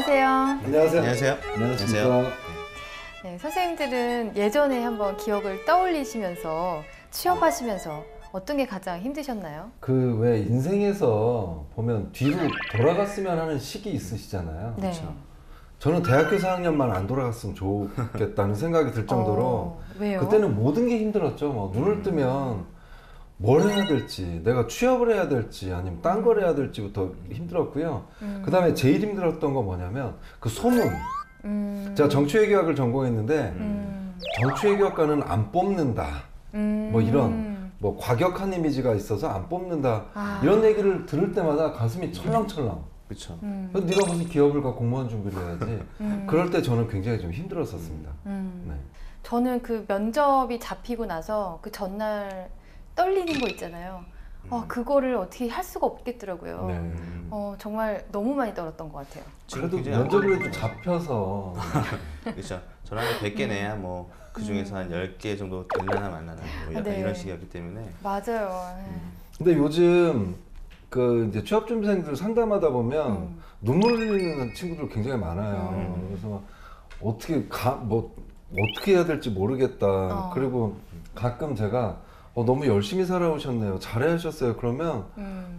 안녕하세요. 안녕하세요. 안녕하세요. 안녕하십니까. 네, 선생님들은 예전에 한번 기억을 떠올리시면서 취업하시면서 어떤 게 가장 힘드셨나요? 그 왜 인생에서 보면 뒤로 돌아갔으면 하는 시기 있으시잖아요. 네. 그렇죠? 저는 대학교 4학년만 안 돌아갔으면 좋겠다는 생각이 들 정도로 왜요? 그때는 모든 게 힘들었죠. 뭐 눈을 뜨면 뭘 해야 될지, 내가 취업을 해야 될지 아니면 딴 걸 해야 될지부터 힘들었고요. 그 다음에 제일 힘들었던 건 뭐냐면 그 소문. 제가 정치외교학을 전공했는데 정치외교학과는 안 뽑는다. 뭐 이런 뭐 과격한 이미지가 있어서 안 뽑는다. 이런 얘기를 들을 때마다 가슴이 철렁철렁. 그렇죠. 네가 무슨 기업을 가 공무원 준비를 해야지. 그럴 때 저는 굉장히 좀 힘들었었습니다. 네. 저는 그 면접이 잡히고 나서 그 전날 떨리는 거 있잖아요. 그거를 어떻게 할 수가 없겠더라고요. 네. 정말 너무 많이 떨었던 것 같아요. 그래도 면접을 해도 잡혀서 그렇죠. 저랑 100개 내야 뭐 그 중에서 한 10개 정도 될라나 말라나 뭐 약간 네. 이런 식이었기 때문에. 맞아요. 근데 요즘 그 이제 취업 준비생들 상담하다 보면 눈물 흘리는 친구들 굉장히 많아요. 그래서 어떻게 어떻게 해야 될지 모르겠다. 그리고 가끔 제가 너무 열심히 살아오셨네요. 잘하셨어요. 그러면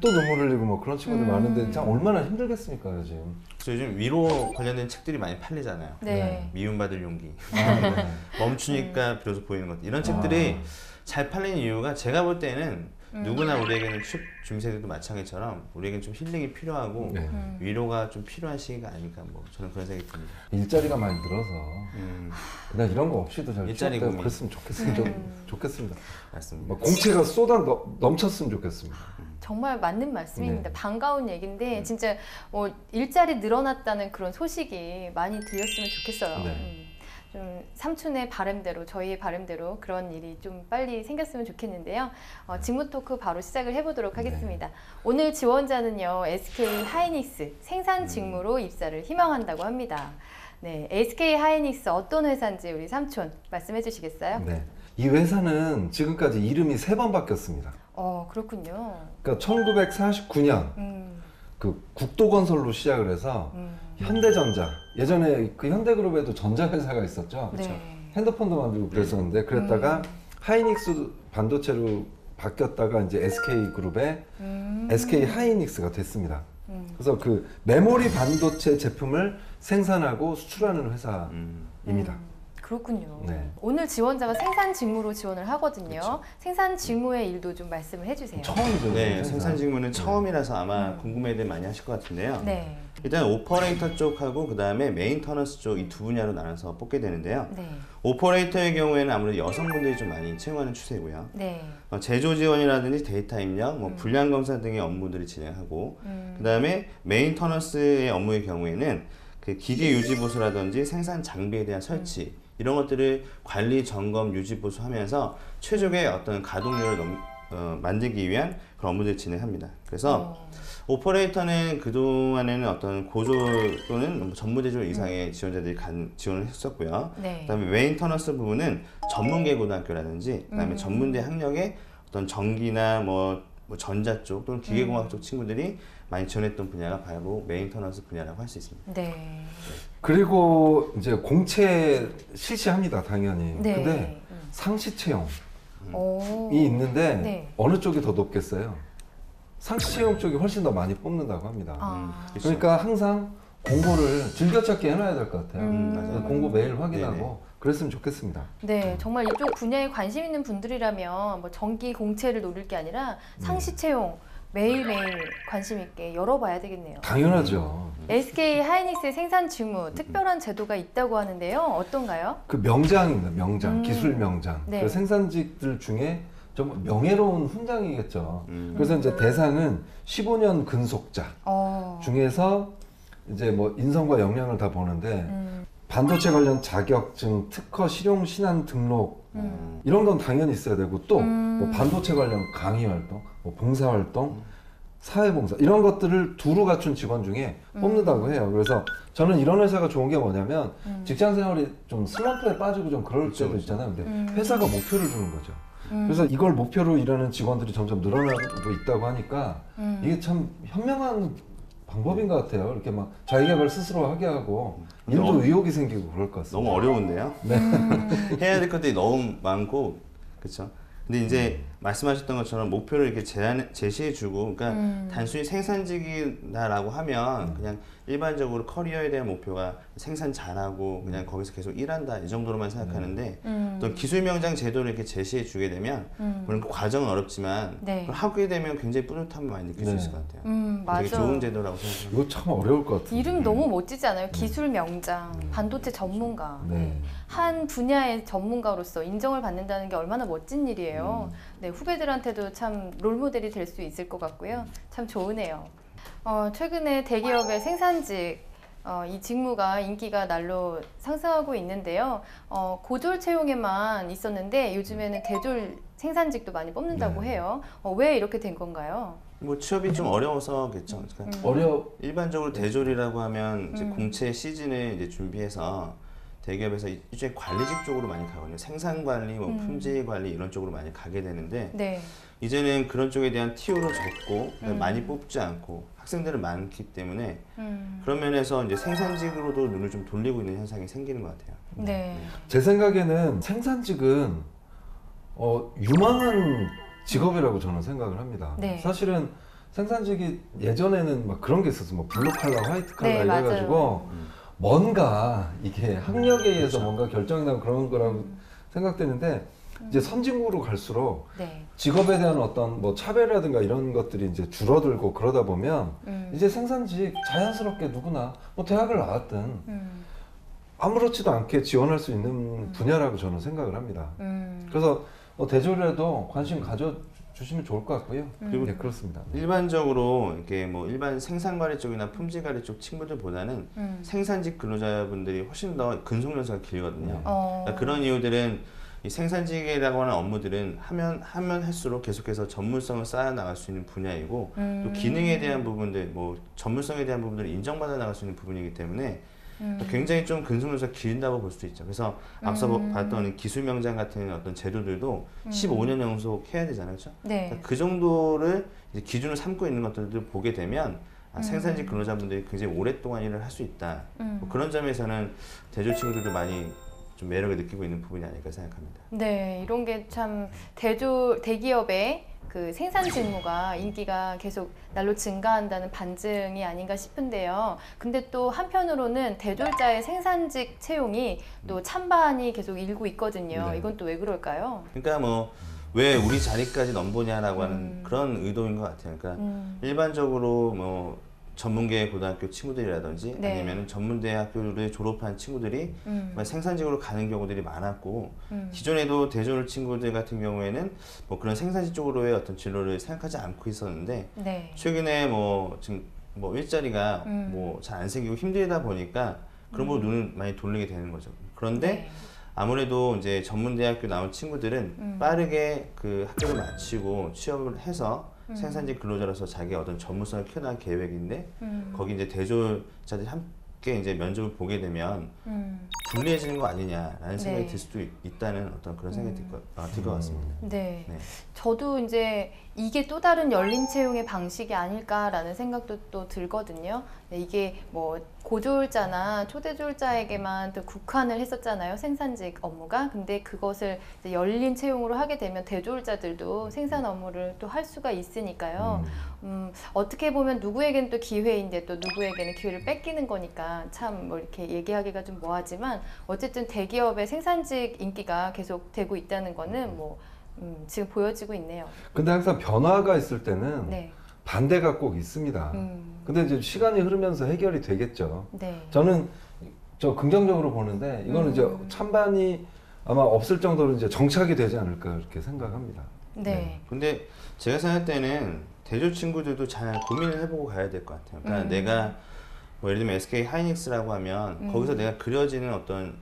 또 눈물 흘리고 뭐 그런 친구들 많은데 참 얼마나 힘들겠습니까 요즘. 그래서 요즘 위로 관련된 책들이 많이 팔리잖아요. 네. 미움받을 용기. 네. 멈추니까 비로소 보이는 것. 이런 책들이 잘 팔리는 이유가 제가 볼 때는 누구나 우리에게는 취업 준비생들도 마찬가지처럼 우리에게는 좀 힐링이 필요하고 네. 위로가 좀 필요한 시기가 아닐까 뭐 저는 그런 생각이 듭니다. 일자리가 많이 늘어서 그냥 이런 거 없이도 잘 일자리 취업되고 고민. 그랬으면 좋겠습니다. 맞습니다. 뭐 공채가 넘쳤으면 좋겠습니다. 정말 맞는 말씀입니다. 네. 반가운 얘기인데 진짜 뭐 일자리 늘어났다는 그런 소식이 많이 들렸으면 좋겠어요. 네. 좀 삼촌의 바람대로 저희의 바람대로 그런 일이 좀 빨리 생겼으면 좋겠는데요. 직무 토크 바로 시작을 해보도록 하겠습니다. 오늘 지원자는요 SK 하이닉스 생산 직무로 입사를 희망한다고 합니다. 네, SK 하이닉스 어떤 회사인지 우리 삼촌 말씀해 주시겠어요? 네. 이 회사는 지금까지 이름이 3번 바뀌었습니다. 그렇군요. 그러니까 1949년 그 국도건설로 시작을 해서 현대전자, 예전에 그 현대그룹에도 전자회사가 있었죠. 네. 핸드폰도 만들고 그랬었는데 그랬다가 하이닉스 반도체로 바뀌었다가 이제 SK그룹의 SK 하이닉스가 됐습니다. 그래서 그 메모리 반도체 제품을 생산하고 수출하는 회사입니다. 그렇군요. 네. 오늘 지원자가 생산 직무로 지원을 하거든요. 그렇죠. 생산 직무의 일도 좀 말씀을 해주세요. 처음이죠. 네, 회사. 생산 직무는 처음이라서 아마 궁금해들 많이 하실 것 같은데요. 네. 일단 오퍼레이터 쪽하고 그 다음에 메인터넌스 쪽 이 두 분야로 나눠서 뽑게 되는데요. 네. 오퍼레이터의 경우에는 아무래도 여성분들이 좀 많이 채용하는 추세고요. 네. 제조 지원이라든지 데이터 입력, 뭐 불량 검사 등의 업무들을 진행하고, 그 다음에 메인터넌스의 업무의 경우에는 그 기계 유지 보수라든지 생산 장비에 대한 설치 이런 것들을 관리, 점검, 유지 보수하면서 최적의 어떤 가동률을 만들기 위한 그런 업무들을 진행합니다. 그래서 오퍼레이터는 그동안에는 어떤 고졸 또는 전무대졸 이상의 지원자들이 지원을 했었고요. 네. 그다음에 메인터넌스 부분은 전문계 고등학교라든지 그다음에 전문대 학력의 어떤 전기나 뭐 전자 쪽 또는 기계공학 쪽 친구들이 많이 지원했던 분야가 바로 메인터넌스 분야라고 할 수 있습니다. 네. 그리고 이제 공채 실시합니다, 당연히. 네. 근데 상시 채용이 오. 있는데 네. 어느 쪽이 더 높겠어요? 상시 채용 쪽이 훨씬 더 많이 뽑는다고 합니다. 그렇죠. 그러니까 항상 공고를 즐겨찾기 해놔야 될 것 같아요. 맞아요. 공고 매일 확인하고 네네. 그랬으면 좋겠습니다. 네, 정말 이쪽 분야에 관심 있는 분들이라면 뭐 정기 공채를 노릴 게 아니라 상시 채용 매일매일 관심 있게 열어봐야 되겠네요. 당연하죠. SK 하이닉스의 생산 직무 특별한 제도가 있다고 하는데요. 어떤가요? 그 명장입니다. 명장, 기술 명장. 네. 그 생산직들 중에 좀 명예로운 훈장이겠죠. 그래서 이제 대상은 15년 근속자 중에서 이제 뭐 인성과 역량을 다 보는데 반도체 관련 자격증, 특허, 실용 신안 등록 이런 건 당연히 있어야 되고 또 뭐 반도체 관련 강의 활동, 뭐 봉사 활동, 사회봉사 이런 것들을 두루 갖춘 직원 중에 뽑는다고 해요. 그래서 저는 이런 회사가 좋은 게 뭐냐면 직장 생활이 좀 슬럼프에 빠지고 좀 그럴 때도 있잖아요. 근데 회사가 목표를 주는 거죠. 그래서 이걸 목표로 일하는 직원들이 점점 늘어나고 있다고 하니까 이게 참 현명한 방법인 것 같아요. 이렇게 막 자기개발 스스로 하게 하고 일도 의욕이 생기고 그럴 것 같습니다. 너무 어려운데요. 네. 해야 될 것들이 너무 많고, 그렇죠. 근데 이제 말씀하셨던 것처럼 목표를 이렇게 제시해주고, 그러니까 단순히 생산직이다라고 하면 그냥 일반적으로 커리어에 대한 목표가 생산 잘하고 그냥 거기서 계속 일한다 이 정도로만 생각하는데 또 기술명장 제도를 이렇게 제시해주게 되면 물론 그 과정은 어렵지만 네. 그걸 하게 되면 굉장히 뿌듯함을 많이 느낄 수 있을 것 같아요. 되게 맞아. 좋은 제도라고 생각합니다. 이거 참 어려울 것 같아요. 이름 너무 멋지지 않아요? 기술 명장, 반도체 전문가. 네. 한 분야의 전문가로서 인정을 받는다는 게 얼마나 멋진 일이에요. 네, 후배들한테도 참 롤모델이 될 수 있을 것 같고요. 참 좋으네요. 최근에 대기업의 생산직 이 직무가 인기가 날로 상승하고 있는데요. 고졸 채용에만 있었는데 요즘에는 대졸 생산직도 많이 뽑는다고 해요. 왜 이렇게 된 건가요? 뭐 취업이 좀 어려워서겠죠. 그러니까 일반적으로 대졸이라고 하면 이제 공채 시즌을 이제 준비해서 대기업에서 일종의 관리직 쪽으로 많이 가거든요. 생산 관리, 뭐 품질 관리 이런 쪽으로 많이 가게 되는데 네. 이제는 그런 쪽에 대한 TO도 적고 많이 뽑지 않고 학생들은 많기 때문에 그런 면에서 이제 생산직으로도 눈을 좀 돌리고 있는 현상이 생기는 것 같아요. 네. 제 생각에는 생산직은 유망한 직업이라고 저는 생각을 합니다. 네. 사실은 생산직이 예전에는 막 그런 게 있었어. 뭐 블루 칼라, 화이트 칼라 네, 이래가지고 뭔가 이게 학력에 의해서 뭔가 결정이 나고 그런 거라고 생각되는데 이제 선진국으로 갈수록 네. 직업에 대한 어떤 뭐 차별이라든가 이런 것들이 이제 줄어들고 그러다 보면 이제 생산직 자연스럽게 누구나 뭐 대학을 나왔든 아무렇지도 않게 지원할 수 있는 분야라고 저는 생각을 합니다. 그래서 대졸에도 관심 가져주시면 좋을 것 같고요. 그리고 네, 그렇습니다. 일반적으로 이렇게 뭐 일반 생산관리 쪽이나 품질관리 쪽 친구들보다는 생산직 근로자분들이 훨씬 더 근속연수가 길거든요. 그러니까 그런 이유들은 이 생산직이라고 하는 업무들은 하면 할수록 계속해서 전문성을 쌓아 나갈 수 있는 분야이고 또 기능에 대한 부분들, 뭐 전문성에 대한 부분들을 인정받아 나갈 수 있는 부분이기 때문에 굉장히 좀 근속연수가 길다고 볼 수 있죠. 그래서 앞서 봤던 기술명장 같은 어떤 제도들도 15년 연속 해야 되잖아요, 그렇죠? 네. 그러니까 그 정도를 이제 기준을 삼고 있는 것들을 보게 되면 생산직 근로자분들이 굉장히 오랫동안 일을 할 수 있다. 뭐 그런 점에서는 대졸 친구들도 많이 좀 매력을 느끼고 있는 부분이 아닐까 생각합니다. 네, 이런 게 참 대기업의 그 생산 직무가 인기가 계속 날로 증가한다는 반증이 아닌가 싶은데요. 근데 또 한편으로는 대졸자의 생산직 채용이 또 찬반이 계속 일고 있거든요. 네. 이건 또 왜 그럴까요? 그러니까 뭐 왜 우리 자리까지 넘보냐라고 하는 그런 의도인 것 같아요. 그러니까 일반적으로 뭐 전문계 고등학교 친구들이라든지 네. 아니면 전문대학교를 졸업한 친구들이 생산직으로 가는 경우들이 많았고 기존에도 대졸 친구들 같은 경우에는 뭐 그런 생산직 쪽으로의 어떤 진로를 생각하지 않고 있었는데 네. 최근에 뭐 지금 뭐 일자리가 뭐 잘 안 생기고 힘들다 보니까 그런 거 눈을 많이 돌리게 되는 거죠. 그런데 네. 아무래도 이제 전문대학교 나온 친구들은 빠르게 그 학교를 마치고 취업을 해서 생산직 근로자로서 자기 어떤 전문성을 키워나갈 계획인데 거기 이제 대졸자들이 함께 이제 면접을 보게 되면 불리해지는 거 아니냐라는 생각이 네. 들 수도 있다는 어떤 그런 생각이 들 것 같습니다. 네. 네. 저도 이제 이게 또 다른 열린 채용의 방식이 아닐까라는 생각도 또 들거든요. 네, 이게 뭐 고졸자나 초대졸자에게만 또 국한을 했었잖아요. 생산직 업무가. 근데 그것을 이제 열린 채용으로 하게 되면 대졸자들도 생산 업무를 또 할 수가 있으니까요. 어떻게 보면 누구에겐 또 기회인데 또 누구에게는 기회를 뺏기는 거니까 참 뭐 이렇게 얘기하기가 좀 뭐하지만 어쨌든 대기업의 생산직 인기가 계속 되고 있다는 거는 뭐 지금 보여지고 있네요. 근데 항상 변화가 있을 때는 네. 반대가 꼭 있습니다. 근데 이제 시간이 흐르면서 해결이 되겠죠. 네. 저는 긍정적으로 보는데 이거는 이제 찬반이 아마 없을 정도로 이제 정착이 되지 않을까 그렇게 생각합니다. 네. 근데 제가 생각할 때는 대졸 친구들도 잘 고민을 해보고 가야 될 것 같아요. 그러니까 내가 뭐 예를 들면 SK 하이닉스라고 하면 거기서 내가 그려지는 어떤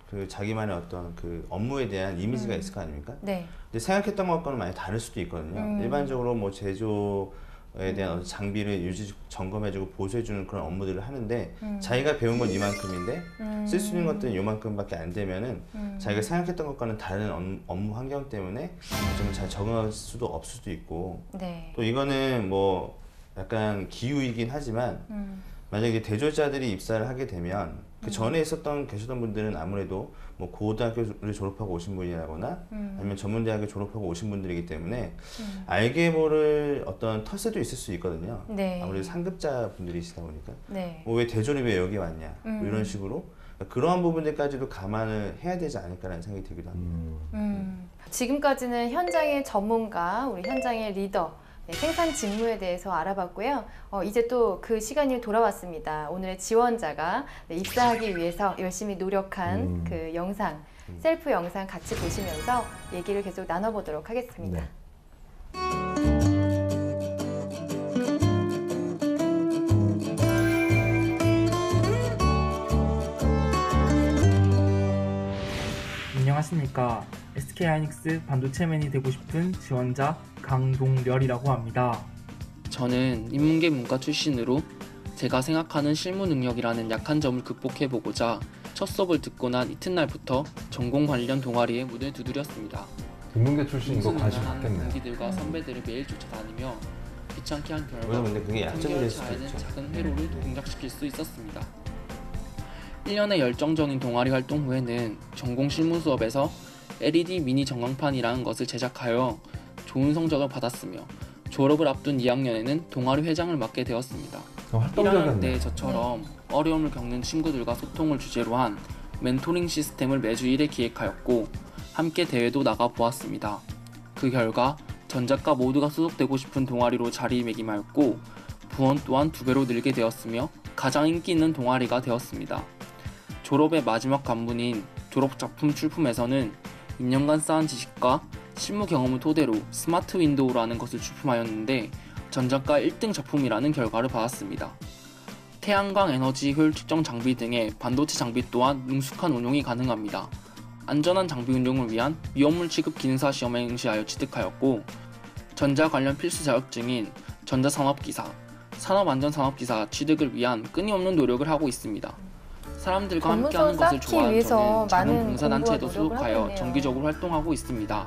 그 자기만의 어떤 그 업무에 대한 이미지가 있을 거 아닙니까? 네. 근데 생각했던 것과는 많이 다를 수도 있거든요. 일반적으로 뭐 제조에 대한 어떤 장비를 점검해주고 보수해주는 그런 업무들을 하는데 자기가 배운 건 이만큼인데 쓸 수 있는 것들은 이만큼밖에 안 되면은 자기가 생각했던 것과는 다른 업무 환경 때문에 좀 잘 적응할 수도 없을 수도 있고 네. 또 이거는 뭐 약간 기우이긴 하지만 만약에 대졸자들이 입사를 하게 되면 그 전에 계셨던 분들은 아무래도 뭐 고등학교를 졸업하고 오신 분이라거나 아니면 전문대학을 졸업하고 오신 분들이기 때문에 알게 모를 어떤 텃세도 있을 수 있거든요. 네. 아무래도 상급자 분들이시다 보니까 네. 뭐 왜 대졸이 왜 여기 왔냐 뭐 이런 식으로 그러한 부분들까지도 감안을 해야 되지 않을까라는 생각이 들기도 합니다. 지금까지는 현장의 전문가, 우리 현장의 리더, 네, 생산 직무에 대해서 알아봤고요. 이제 또 그 시간이 돌아왔습니다. 오늘의 지원자가 네, 입사하기 위해서 열심히 노력한 그 영상, 셀프 영상 같이 보시면서 얘기를 계속 나눠보도록 하겠습니다. 네. 안녕하십니까. SK하이닉스 반도체맨이 되고 싶은 지원자 강동렬이라고 합니다. 저는 인문계 문과 출신으로 제가 생각하는 실무 능력이라는 약한 점을 극복해보고자 첫 수업을 듣고 난 이튿날부터 전공 관련 동아리에 문을 두드렸습니다. 인문계 출신 이거 관심 무슨 갖겠네. 동기들과 선배들을 매일 쫓아다니며 귀찮게 한 결과 물론 근데 그게 약점이 될 수도 차에는 있죠. 작은 회로를 동작시킬 수 있었습니다. 1년의 열정적인 동아리 활동 후에는 전공 실무 수업에서 LED 미니 전광판이라는 것을 제작하여 좋은 성적을 받았으며 졸업을 앞둔 2학년에는 동아리 회장을 맡게 되었습니다. 1학년 활동적이었네. 때 저처럼 어려움을 겪는 친구들과 소통을 주제로 한 멘토링 시스템을 매주 1회 기획하였고 함께 대회도 나가 보았습니다. 그 결과 전작가 모두가 소속되고 싶은 동아리로 자리매김하였고 부원 또한 2배로 늘게 되었으며 가장 인기 있는 동아리가 되었습니다. 졸업의 마지막 관문인 졸업작품 출품에서는 2년간 쌓은 지식과 실무 경험을 토대로 스마트 윈도우라는 것을 출품하였는데 전작가 1등 작품이라는 결과를 받았습니다. 태양광 에너지 효율 측정 장비 등의 반도체 장비 또한 능숙한 운용이 가능합니다. 안전한 장비 운용을 위한 위험물 취급 기능사 시험에 응시하여 취득하였고 전자 관련 필수 자격증인 전자산업기사, 산업안전산업기사 취득을 위한 끊임없는 노력을 하고 있습니다. 사람들과 함께하는 것을 쌓기 좋아하는 위해서 저는 작은 많은 봉사단체에도 공부와 노력을 소속하여 하고 있네요. 정기적으로 활동하고 있습니다.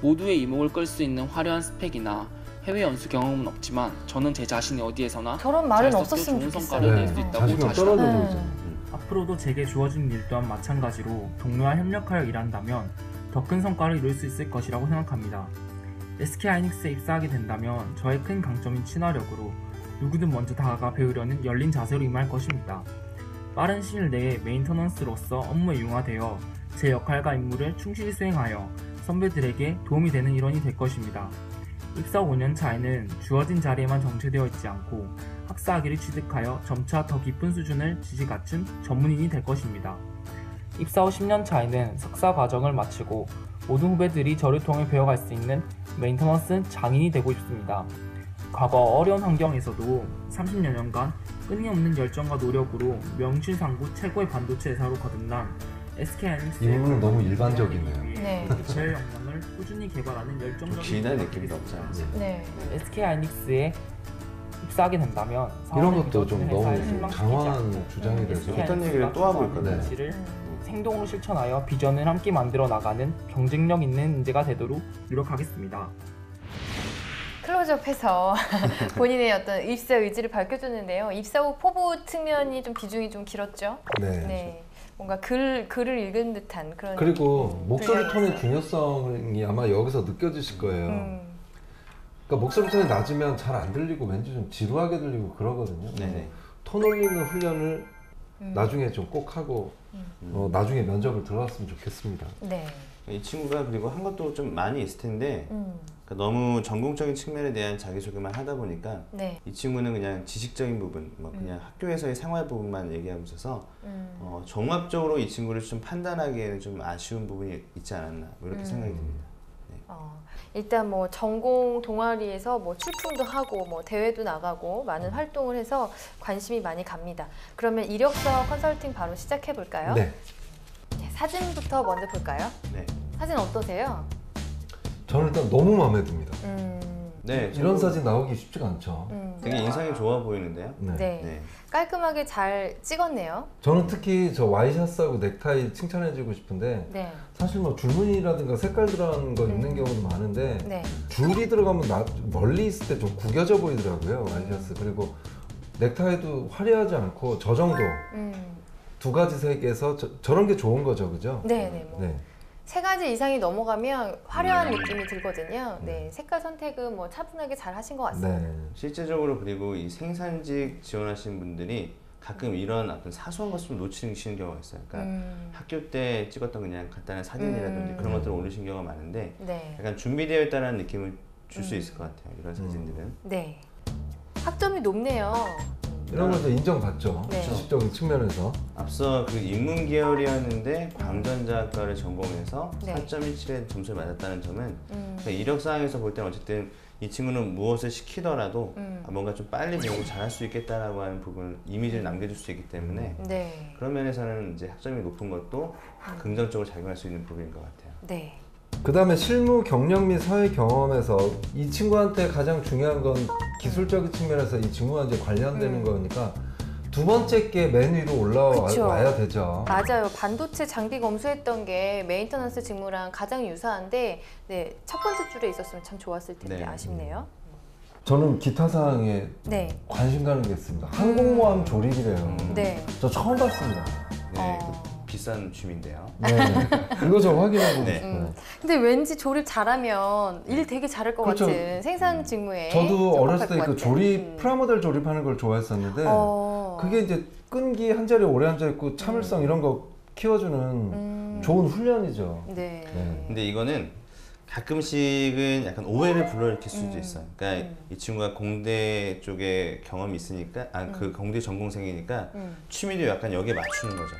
모두의 이목을 끌 수 있는 화려한 스펙이나 해외 연수 경험은 없지만 저는 제 자신이 어디에서나 저런 말은 잘 섞여 없었으면 좋은 좋겠어요. 성과를 낼 수 있다고 자신감 자신합니다. 떨어져 네. 보이잖아. 앞으로도 제게 주어진 일 또한 마찬가지로 동료와 협력하여 일한다면 더 큰 성과를 이룰 수 있을 것이라고 생각합니다. SK하이닉스에 입사하게 된다면 저의 큰 강점인 친화력으로 누구든 먼저 다가가 배우려는 열린 자세로 임할 것입니다. 빠른 시일 내에 메인터넌스로서 업무에 융화되어 제 역할과 임무를 충실히 수행하여 선배들에게 도움이 되는 일원이 될 것입니다. 입사 5년 차에는 주어진 자리에만 정체되어 있지 않고 학사학위를 취득하여 점차 더 깊은 수준을 지식 갖춘 전문인이 될 것입니다. 입사 후 10년 차에는 석사 과정을 마치고 모든 후배들이 저를 통해 배워갈 수 있는 메인터넌스 장인이 되고 싶습니다. 과거 어려운 환경에서도 30여 년간 끊임없는 열정과 노력으로 명실상부 최고의 반도체 회사로 거듭난 SK하이닉스의 이분은 너무 일반적이네요. 네. 제 역량을 꾸준히 개발하는 열정적인 진한 느낌도 없지 않습니다. 네. SK하이닉스에 입사하게 된다면 이런 것도 좀 사원의 너무 회사에 실망시키지 강화한 않고 주장이 돼서 했던 얘기를 또 하고 있거든요. 가치를 행동으로 실천하여 비전을 함께 만들어 나가는 경쟁력 있는 인재가 되도록 노력하겠습니다. 클로즈업해서 본인의 어떤 입사 의지를 밝혀줬는데요. 입사 후 포부 측면이 좀 비중이 좀 길었죠. 네. 네. 뭔가 글을 읽은 듯한 그런. 그리고 목소리 분량이 톤의 있어요. 중요성이 아마 여기서 느껴지실 거예요. 그러니까 목소리 톤이 낮으면 잘 안 들리고 왠지 좀 지루하게 들리고 그러거든요. 네네. 톤 올리는 훈련을 나중에 좀 꼭 하고 나중에 면접을 들어갔으면 좋겠습니다. 네. 이 친구가 그리고 한 것도 좀 많이 있을 텐데 그러니까 너무 전공적인 측면에 대한 자기소개만 하다 보니까 네. 이 친구는 그냥 지식적인 부분, 뭐 그냥 학교에서의 생활 부분만 얘기하고 있어서 종합적으로 이 친구를 좀 판단하기에는 좀 아쉬운 부분이 있지 않았나 뭐 이렇게 생각이 듭니다. 일단 뭐 전공 동아리에서 뭐 출품도 하고 뭐 대회도 나가고 많은 활동을 해서 관심이 많이 갑니다. 그러면 이력서 컨설팅 바로 시작해 볼까요? 네. 사진부터 먼저 볼까요? 네. 사진 어떠세요? 저는 일단 너무 마음에 듭니다. 네, 이런 저도 사진 나오기 쉽지가 않죠. 되게 인상이 좋아 보이는데요. 네. 네. 네. 깔끔하게 잘 찍었네요. 저는 특히 저 와이셔츠하고 넥타이 칭찬해주고 싶은데 네. 사실 뭐 줄무늬라든가 색깔 들어간 거 입는 경우도 많은데 네. 줄이 들어가면 멀리 있을 때 좀 구겨져 보이더라고요, 와이셔츠. 그리고 넥타이도 화려하지 않고 저 정도 두 가지 색에서 저런 게 좋은 거죠, 그죠? 네, 네. 뭐. 네. 세 가지 이상이 넘어가면 화려한 느낌이 들거든요. 네, 색깔 선택은 뭐 차분하게 잘 하신 것 같습니다. 네. 실제적으로 그리고 이 생산직 지원하시는 분들이 가끔 이런 어떤 사소한 것을 좀 놓치시는 경우가 있어요. 그러니까 학교 때 찍었던 그냥 간단한 사진이라든지 그런 것들을 올리신 경우가 많은데 네. 약간 준비되어 있다는 느낌을 줄 수 있을 것 같아요. 이런 사진들은. 네. 학점이 높네요. 이런 건 이제 인정받죠. 네. 지식적인 측면에서. 앞서 그 인문 계열이었는데 광전자학과를 전공해서 네. 4.17의 점수를 맞았다는 점은 그러니까 이력사항에서 볼 때는 어쨌든 이 친구는 무엇을 시키더라도 뭔가 좀 빨리 배우고 잘할 수 있겠다라고 하는 부분 이미지를 남겨줄 수 있기 때문에 네. 그런 면에서는 이제 학점이 높은 것도 긍정적으로 작용할 수 있는 부분인 것 같아요. 네. 그 다음에 실무 경력 및 사회 경험에서 이 친구한테 가장 중요한 건 기술적인 측면에서 이 직무와 이제 관련되는 거니까 두 번째 게 맨 위로 그쵸. 올라와야 되죠. 맞아요. 반도체 장비 검수했던 게 메인터넌스 직무랑 가장 유사한데 네, 첫 번째 줄에 있었으면 참 좋았을 텐데 네. 아쉽네요. 저는 기타 사항에 네. 관심 가는 게 있습니다. 항공모함 조립이래요. 네. 저 처음 봤습니다. 네, 어. 비싼 취미인데요. 네. 이거 좀 확인해보고 네. 싶어요. 근데 왠지 조립 잘하면 일 되게 잘할 것 그렇죠. 같은 생산 직무에 저도 적합할 어렸을 때 것 그 같은. 조립 프라모델 조립하는 걸 좋아했었는데 그게 이제 끈기 한 자리에 오래 앉아 있고 참을성 이런 거 키워주는 좋은 훈련이죠. 네. 네. 근데 이거는 가끔씩은 약간 오해를 불러일으킬 수도 있어요. 그러니까 이 친구가 공대 쪽에 경험이 있으니까, 그 공대 전공생이니까 취미도 약간 여기에 맞추는 거죠.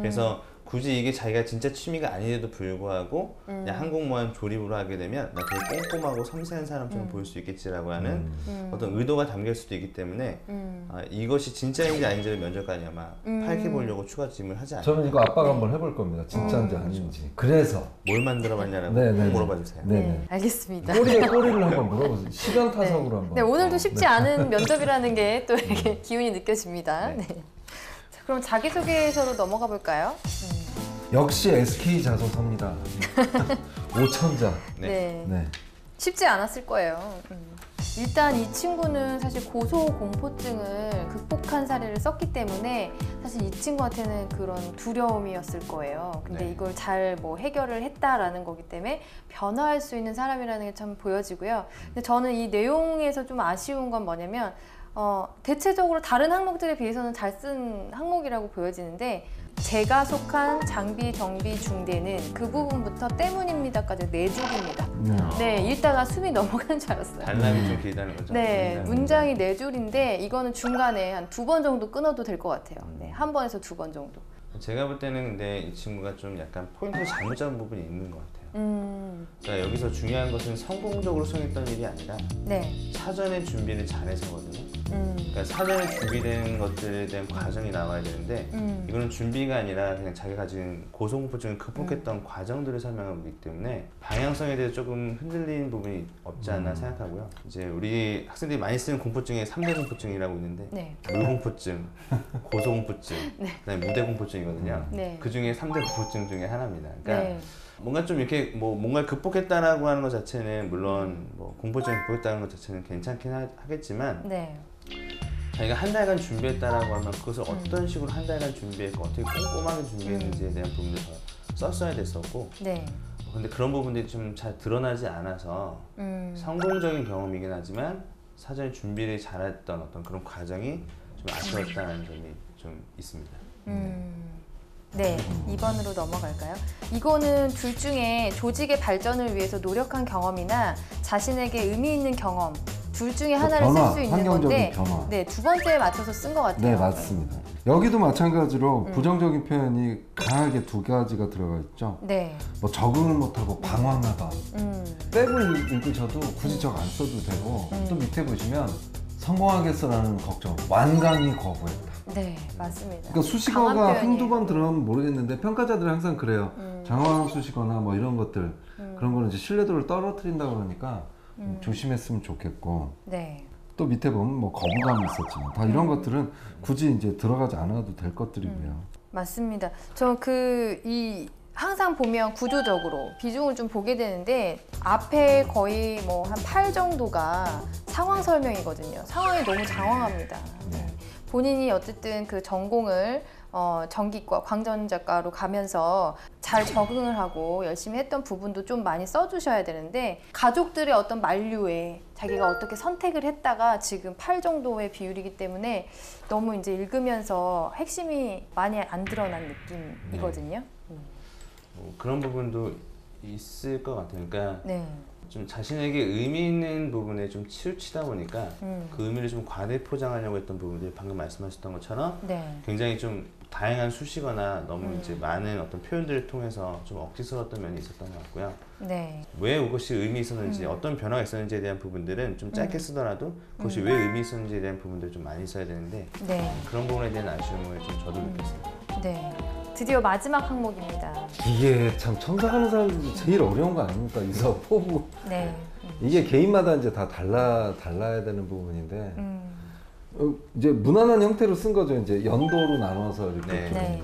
그래서 굳이 이게 자기가 진짜 취미가 아닌데도 불구하고 그냥 항공모함 조립으로 하게 되면 나 되게 꼼꼼하고 섬세한 사람처럼 보일 수 있겠지라고 하는 어떤 의도가 담길 수도 있기 때문에 이것이 진짜인지 아닌지를 면접관이 아마 파악해 보려고 추가 질문을 하지 않아요. 저는 이거 아빠가 한번 해볼 겁니다. 진짜인지 아닌지. 그래서 뭘 만들어봤냐라고 네, 꼭 네, 네. 물어봐 주세요. 네. 알겠습니다. 꼬리를 한번 물어보세요. 시간 타석으로 한번. 네, 오늘도 쉽지 않은 면접이라는 게 또 이렇게 기운이 느껴집니다. 네. 네. 자, 그럼 자기소개서로 넘어가 볼까요? 역시 SK 자소서입니다. 오천자. 네. 네. 쉽지 않았을 거예요. 일단 이 친구는 사실 고소공포증을 극복한 사례를 썼기 때문에 사실 이 친구한테는 그런 두려움이었을 거예요. 근데 네. 이걸 잘 뭐 해결을 했다라는 거기 때문에 변화할 수 있는 사람이라는 게 참 보여지고요. 근데 저는 이 내용에서 좀 아쉬운 건 뭐냐면 대체적으로 다른 항목들에 비해서는 잘 쓴 항목이라고 보여지는데 제가 속한 장비 정비 중대는 그 부분부터 때문입니다까지 4줄입니다. 네, 읽다가 숨이 넘어가는 줄 알았어요. 단락이 좀 길다는 거죠. 네, 문장이 4줄인데 이거는 중간에 한 2번 정도 끊어도 될 것 같아요. 네, 1번에서 2번 정도. 제가 볼 때는 근데 이 친구가 좀 약간 포인트를 잘못 잡은 부분이 있는 것 같아요. 자, 여기서 중요한 것은 성공적으로 수행했던 일이 아니라 네. 사전에 준비를 잘해서거든요. 그러니까 사전에 준비된 것들에 대한 과정이 나와야 되는데 이거는 준비가 아니라 그냥 자기가 가진 고소공포증을 극복했던 과정들을 설명하고 있기 때문에 방향성에 대해서 조금 흔들린 부분이 없지 않나 생각하고요. 이제 우리 학생들이 많이 쓰는 공포증에 3대 공포증이라고 있는데 네. 물공포증, 고소공포증, 그다음에 무대공포증이거든요. 네. 그 중에 3대 공포증 중에 하나입니다. 그러니까 네. 뭔가 좀 이렇게 뭐 뭔가를 극복했다라고 하는 것 자체는 물론 뭐 공포증을 극복했다는 것 자체는 괜찮긴 하겠지만 네. 자기가 한 달간 준비했다라고 하면 그것을 어떤 식으로 한 달간 준비했고 어떻게 꼼꼼하게 준비했는지에 대한 부분을 더 썼어야 됐었고 네. 근데 그런 부분들이 좀 잘 드러나지 않아서 성공적인 경험이긴 하지만 사전에 준비를 잘했던 어떤 그런 과정이 좀 아쉬웠다는 점이 좀 있습니다. 네, 2번으로 넘어갈까요? 이거는 둘 중에 조직의 발전을 위해서 노력한 경험이나 자신에게 의미 있는 경험 둘 중에 하나를 쓸 변화, 수 있는 환경적인 건데 변화. 네, 2번째에 맞춰서 쓴 것 같아요. 네, 맞습니다. 여기도 마찬가지로 부정적인 표현이 강하게 2가지가 들어가 있죠. 네. 뭐 적응을 못하고 방황하다. 빼고 읽으셔도 굳이 적 안 써도 되고 또 밑에 보시면 성공하겠어라는 걱정, 완강히 거부했다. 네, 맞습니다. 그러니까 수식어가 강한 한두 번 표현이에요. 들어가면 모르겠는데 평가자들은 항상 그래요. 장황한 수식어나 뭐 이런 것들 그런 거는 이제 신뢰도를 떨어뜨린다 그러니까 조심했으면 좋겠고 네. 또 밑에 보면 뭐 거부감이 있었지만 다 이런 것들은 굳이 이제 들어가지 않아도 될 것들이고요. 맞습니다. 항상 보면 구조적으로 비중을 좀 보게 되는데 앞에 거의 뭐 한 8 정도가 상황 설명이거든요. 상황이 너무 장황합니다. 본인이 어쨌든 그 전공을 전기과, 광전자과로 가면서 잘 적응을 하고 열심히 했던 부분도 좀 많이 써주셔야 되는데 가족들의 어떤 만류에 자기가 어떻게 선택을 했다가 지금 8 정도의 비율이기 때문에 너무 이제 읽으면서 핵심이 많이 안 드러난 느낌이거든요. 뭐 그런 부분도 있을 것 같아요. 그러니까 네. 좀 자신에게 의미 있는 부분에 좀 치우치다 보니까 그 의미를 좀 과대 포장하려고 했던 부분들이 방금 말씀하셨던 것처럼 네. 굉장히 좀 다양한 수식어나 너무 이제 많은 어떤 표현들을 통해서 좀 억지스러웠던 면이 있었던 것 같고요. 네. 왜 그것이 의미 있었는지 어떤 변화가 있었는지에 대한 부분들은 좀 짧게 쓰더라도 그것이 왜 의미 있었는지에 대한 부분들을 좀 많이 써야 되는데 네. 그런 부분에 대한 아쉬움을 좀 저도 느꼈습니다. 네. 드디어 마지막 항목입니다. 이게 참 첨삭하는 사람들이 제일 어려운 거 아닙니까? 이사 포부. 네. 이게 개인마다 이제 다 달라야 되는 부분인데 이제 무난한 형태로 쓴 거죠. 이제 연도로 나눠서 이렇게. 네. 좀. 네.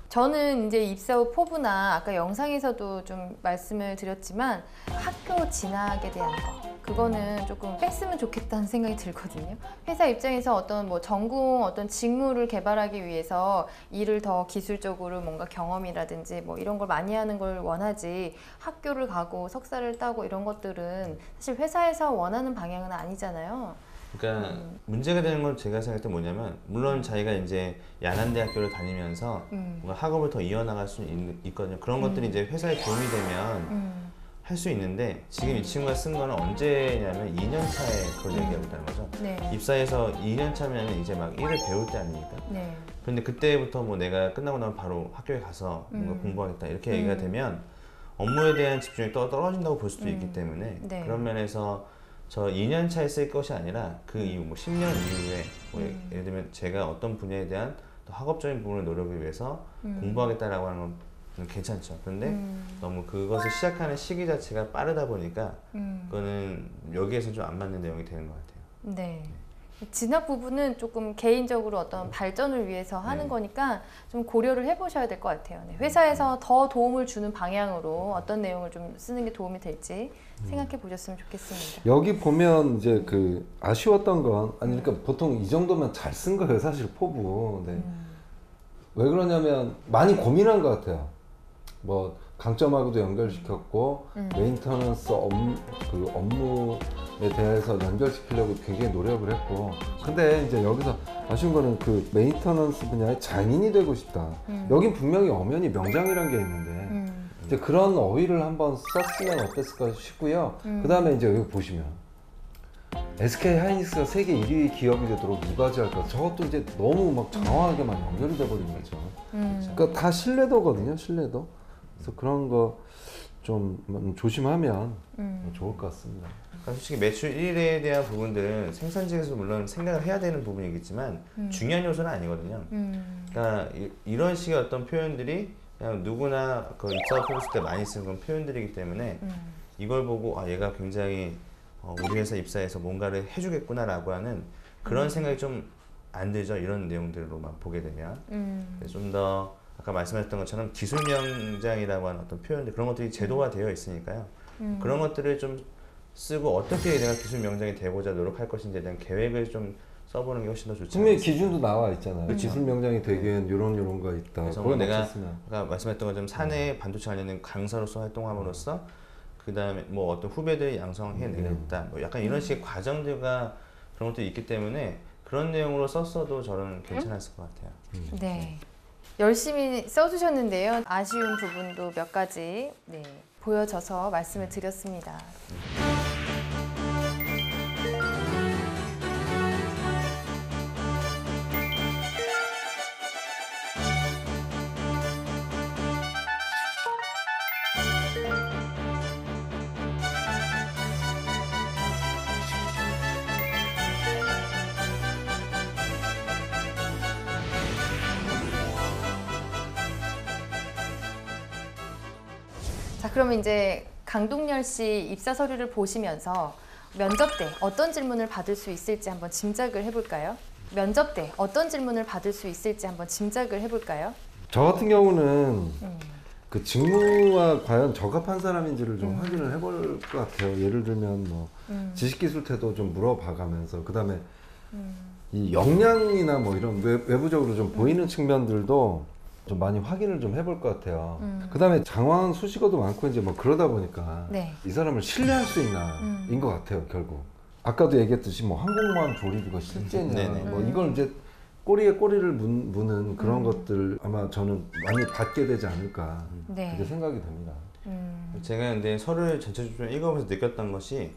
저는 이제 입사 후 포부나 아까 영상에서도 좀 말씀을 드렸지만 학교 진학에 대한 그거는 조금 뺐으면 좋겠다는 생각이 들거든요. 회사 입장에서 어떤 뭐 전공 어떤 직무를 개발하기 위해서 일을 더 기술적으로 뭔가 경험이라든지 뭐 이런 걸 많이 하는 걸 원하지 학교를 가고 석사를 따고 이런 것들은 사실 회사에서 원하는 방향은 아니잖아요. 그러니까 문제가 되는 건 제가 생각할 때 뭐냐면 물론 자기가 이제 야간 대학교를 다니면서 뭔가 학업을 더 이어나갈 수 있거든요. 그런 것들이 이제 회사에 도움이 되면 할 수 있는데 지금 이 친구가 쓴 거는 언제냐면 2년 차에 그걸 얘기하고 있다는 거죠. 네. 입사해서 2년 차면 이제 막 일을 배울 때 아닙니까? 네. 그런데 그때부터 뭐 내가 끝나고 나면 바로 학교에 가서 뭔가 공부하겠다 이렇게 얘기가 되면 업무에 대한 집중이 떨어진다고 볼 수도 있기 때문에 네. 그런 면에서 저 2년 차에 쓸 것이 아니라 그 이후 뭐 10년 이후에 뭐 예를 들면 제가 어떤 분야에 대한 더 학업적인 부분을 노력을 위해서 공부하겠다라고 하는 건 괜찮죠. 그런데 너무 그것을 시작하는 시기 자체가 빠르다 보니까 그거는 여기에서 좀 안 맞는 내용이 되는 것 같아요. 네. 진학 부분은 조금 개인적으로 어떤 발전을 위해서 하는 네. 거니까 좀 고려를 해보셔야 될 것 같아요. 네. 회사에서 더 도움을 주는 방향으로 어떤 내용을 좀 쓰는 게 도움이 될지 생각해 보셨으면 좋겠습니다. 여기 보면 이제 그 아쉬웠던 건 아니 그러니까 보통 이 정도면 잘 쓴 거예요 사실 포부. 네. 왜 그러냐면 많이 고민한 것 같아요. 뭐 강점하고도 연결시켰고 메인터넌스 업무에 대해서 연결시키려고 굉장히 노력을 했고 근데 이제 여기서 아쉬운 거는 그 메인터넌스 분야의 장인이 되고 싶다. 여긴 분명히 엄연히 명장이라는 게 있는데 이제 그런 어휘를 한번 썼으면 어땠을까 싶고요. 그 다음에 이제 여기 보시면 SK 하이닉스가 세계 1위 기업이 되도록 누가 지할까? 저것도 이제 너무 막 장황하게만 연결이 돼버린 거죠. 그러니까 다 신뢰도거든요, 신뢰도. 그래서 그런 거 좀 조심하면 좋을 것 같습니다. 그러니까 솔직히 매출 1위에 대한 부분들은 생산직에서 물론 생각을 해야 되는 부분이겠지만 중요한 요소는 아니거든요. 그러니까 이런 식의 어떤 표현들이 그냥 누구나 그 입사 포스트 때 많이 쓰는 그런 표현들이기 때문에 이걸 보고 아 얘가 굉장히 우리 회사 입사해서 뭔가를 해주겠구나라고 하는 그런 생각이 좀 안 들죠. 이런 내용들로만 보게 되면 좀 더 아까 말씀하셨던 것처럼 기술 명장이라고 하는 어떤 표현들 그런 것들이 제도화되어 있으니까요. 그런 것들을 좀 쓰고 어떻게 내가 기술 명장이 되고자 노력할 것인지에 대한 계획을 좀 써보는 게 훨씬 더 좋지 분명히 않습니까? 기준도 나와 있잖아요. 그렇죠. 기술 명장이 되기엔 요런 거 있다. 그래서 그걸 내가 맞췄으면. 아까 말씀했던 것처럼 사내 반도체 관련된 강사로서 활동함으로써 그 다음에 뭐 어떤 후배들을 양성해내겠다. 뭐 약간 이런 식의 과정들과 그런 것들이 있기 때문에 그런 내용으로 썼어도 저는 괜찮았을 것 같아요. 네. 열심히 써주셨는데요. 아쉬운 부분도 몇 가지 보여져서 말씀을 드렸습니다. 자, 그러면 이제 강동열 씨 입사 서류를 보시면서 면접 때 어떤 질문을 받을 수 있을지 한번 짐작을 해볼까요? 면접 때 어떤 질문을 받을 수 있을지 한번 짐작을 해볼까요? 저 같은 경우는 그 직무와 과연 적합한 사람인지를 좀 확인을 해볼 것 같아요. 예를 들면 뭐 지식기술 태도 좀 물어봐가면서 그 다음에 이 역량이나 뭐 이런 외부적으로 좀 보이는 측면들도 좀 많이 확인을 좀 해볼 것 같아요. 그 다음에 장황 수식어도 많고 이제 뭐 그러다 보니까 네. 이 사람을 신뢰할 수 있나 인 것 같아요, 결국. 아까도 얘기했듯이 뭐 항공모함 조립 이거 실제냐, 네네. 뭐 이걸 이제 꼬리에 꼬리를 무는 그런 것들 아마 저는 많이 받게 되지 않을까 네. 그렇게 생각이 됩니다. 제가 근데 서류를 전체적으로 읽어보면서 느꼈던 것이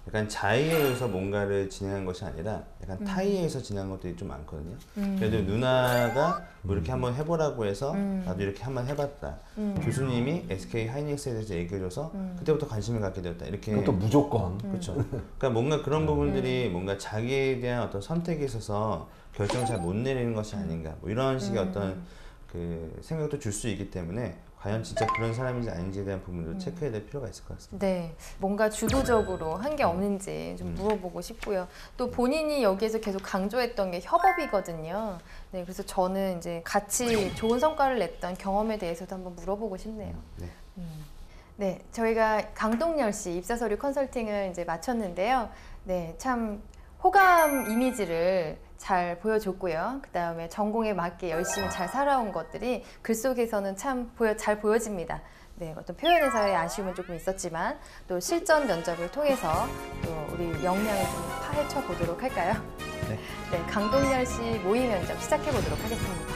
약간 자의에 의해서 뭔가를 진행한 것이 아니라 약간 타의에 의해서 진행한 것들이 좀 많거든요. 그래도 누나가 뭐 이렇게 한번 해보라고 해서 나도 이렇게 한번 해봤다. 교수님이 SK 하이닉스에 대해서 얘기해줘서 그때부터 관심을 갖게 되었다. 이렇게 그것도 무조건. 그렇죠. 그러니까 뭔가 그런 부분들이 뭔가 자기에 대한 어떤 선택에 있어서 결정을 잘 못 내리는 것이 아닌가. 뭐 이런 식의 어떤 그 생각도 줄 수 있기 때문에 과연 진짜 그런 사람인지 아닌지에 대한 부분도 체크해야 될 필요가 있을 것 같습니다. 네, 뭔가 주도적으로 한 게 없는지 좀 물어보고 싶고요. 또 본인이 여기에서 계속 강조했던 게 협업이거든요. 네, 그래서 저는 이제 같이 좋은 성과를 냈던 경험에 대해서도 한번 물어보고 싶네요. 네. 네, 저희가 강동열 씨 입사 서류 컨설팅을 이제 마쳤는데요. 네, 참 호감 이미지를 잘 보여줬고요. 그 다음에 전공에 맞게 열심히 잘 살아온 것들이 글 속에서는 참 잘 보여집니다. 네, 어떤 표현에서의 아쉬움은 조금 있었지만 또 실전 면접을 통해서 또 우리 역량을 좀 파헤쳐 보도록 할까요? 네. 네, 강동열 씨 모의 면접 시작해 보도록 하겠습니다.